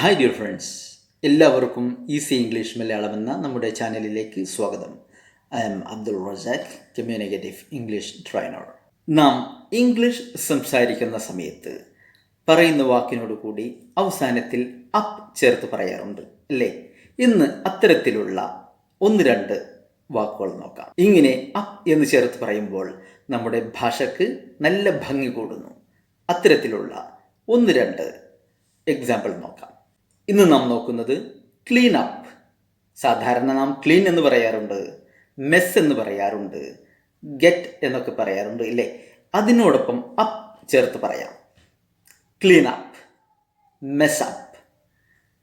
Hi dear friends, എല്ലാവർക്കും easy English Malayalam എന്ന നമ്മുടെ ചാനലിലേക്ക് സ്വാഗതം. I am Abdul Razak, communicative English trainer. നാം ഇംഗ്ലീഷ് സംസാരിക്കുന്ന സമയത്ത് പറയുന്ന വാക്കിനോട് കൂടി അവസാനത്തിൽ അപ്പ് ചേർത്ത് പറയാറുണ്ട് അല്ലേ? ഇന്ന് അത്തരത്തിലുള്ള ഒന്ന് രണ്ട് വാക്കുകൾ നോക്കാം. ഇങ്ങനെ അപ്പ് എന്ന് ചേർത്ത് പറയുമ്പോൾ നമ്മുടെ ഭാഷയ്ക്ക് നല്ല ഭംഗി കൂടുന്നു. അത്തരത്തിലുള്ള ഒന്ന് രണ്ട് എക്സാമ്പിൾ നോക്കാം. ഇന്ന് നാം നോക്കുന്നത് ക്ലീൻ അപ്പ്. സാധാരണ നാം ക്ലീൻ എന്ന് പറയാറുണ്ട്, മെസ് എന്ന് പറയാറുണ്ട്, ഗെറ്റ് എന്നൊക്കെ പറയാറുണ്ട് ഇല്ലേ? അതിനോടൊപ്പം അപ്പ് ചേർത്ത് പറയാം. Clean up, mess up,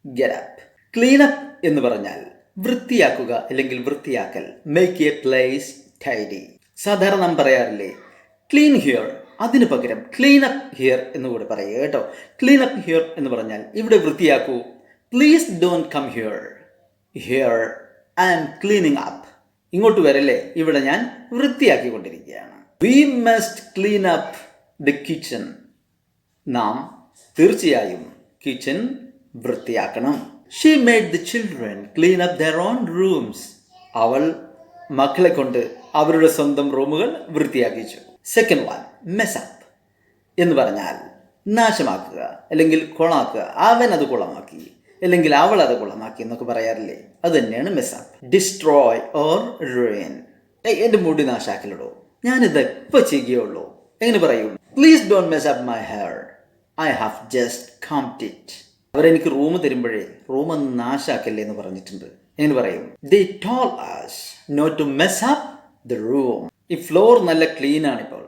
get up. Clean up എന്ന് പറഞ്ഞാൽ വൃത്തിയാക്കുക അല്ലെങ്കിൽ വൃത്തിയാക്കൽ. Make a place tidy. സാധാരണ നാം പറയാറില്ലേ ക്ലീൻ ഹിയർ, അതിന് പകരം ക്ലീൻ അപ്പ് ഹിയർ എന്ന് കൂടെ പറയുക കേട്ടോ. ക്ലീൻ അപ്പ് ഹിയർ എന്ന് പറഞ്ഞാൽ ഇവിടെ വൃത്തിയാക്കൂ. Please don't come here, here I am cleaning up. ഇങ്ങോട്ട് വരല്ലേ, ഇവിടെ ഞാൻ വൃത്തിയാക്കിക്കൊണ്ടിരിക്കുകയാണ്. We must clean up the kitchen. നാം തീർച്ചയായും കിച്ചൺ വൃത്തിയാക്കണം. She made the children clean up their own rooms. അവൾ മക്കളെ കൊണ്ട് അവരുടെ സ്വന്തം റൂമുകൾ വൃത്തിയാക്കിച്ചു. സെക്കൻഡ് വൺ, മെസ്അപ്പ് എന്ന് പറഞ്ഞാൽ നാശമാക്കുക അല്ലെങ്കിൽ കുളമാക്കുക. അവൻ അത് കുളമാക്കി അല്ലെങ്കിൽ അവൾ അത് കുളമാക്കി എന്നൊക്കെ പറയാറില്ലേ, അത് തന്നെയാണ് മെസ്അപ്പ്. Destroy or ruin. എൻ്റെ മുടി നാശാക്കലിടോ, ഞാനിത് എപ്പോൾ ചെയ്യുകയുള്ളൂ. എങ്ങനെ പറയും? Please don't mess up my hair, I have just combed it. അവരെനിക്ക് റൂം തരുമ്പോഴേ റൂം നാശാക്കല്ലേ എന്ന് പറഞ്ഞിട്ടുണ്ട്. എങ്ങനെ പറയും? They told us not to mess up the room. ഈ ഫ്ലോർ നല്ല ക്ലീൻ ആണിപ്പോൾ,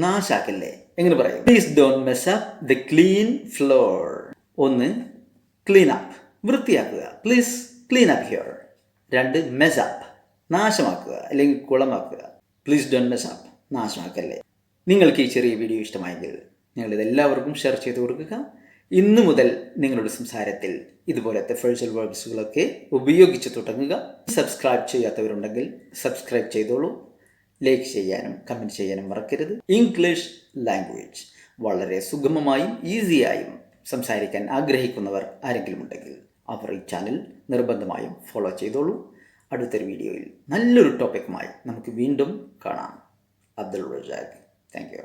നാശാക്കല്ലേ. എങ്ങനെ പറയും? Please don't mess up the clean floor. ഒന്ന്, ക്ലീൻ അപ്പ്, വൃത്തിയാക്കുക. Please clean up here. രണ്ട്, മെസ് അപ്പ്, നാശമാക്കുക അല്ലെങ്കിൽ കുളമാക്കുക. പ്ലീസ് ഡോണ്ട് മെസ് അപ്പ്, നാശമാക്കല്ലേ. നിങ്ങൾക്ക് ഈ ചെറിയ വീഡിയോ ഇഷ്ടമായെങ്കിൽ നിങ്ങളിത് എല്ലാവർക്കും ഷെയർ ചെയ്ത് കൊടുക്കുക. ഇന്നു മുതൽ നിങ്ങളുടെ സംസാരത്തിൽ ഇതുപോലത്തെ ഫ്രേസൽ വേർബ്സുകളൊക്കെ ഉപയോഗിച്ച് തുടങ്ങുക. സബ്സ്ക്രൈബ് ചെയ്യാത്തവരുണ്ടെങ്കിൽ സബ്സ്ക്രൈബ് ചെയ്തോളൂ. ലൈക്ക് ചെയ്യാനും കമൻറ്റ് ചെയ്യാനും മറക്കരുത്. ഇംഗ്ലീഷ് ലാംഗ്വേജ് വളരെ സുഗമമായും ഈസിയായും സംസാരിക്കാൻ ആഗ്രഹിക്കുന്നവർ ആരെങ്കിലും ഉണ്ടെങ്കിൽ അവർ ഈ ചാനൽ നിർബന്ധമായും ഫോളോ ചെയ്തോളൂ. അടുത്തൊരു വീഡിയോയിൽ നല്ലൊരു ടോപ്പിക്കുമായി നമുക്ക് വീണ്ടും കാണാം. അബ്ദുൾ റസാഖ്. Thank U.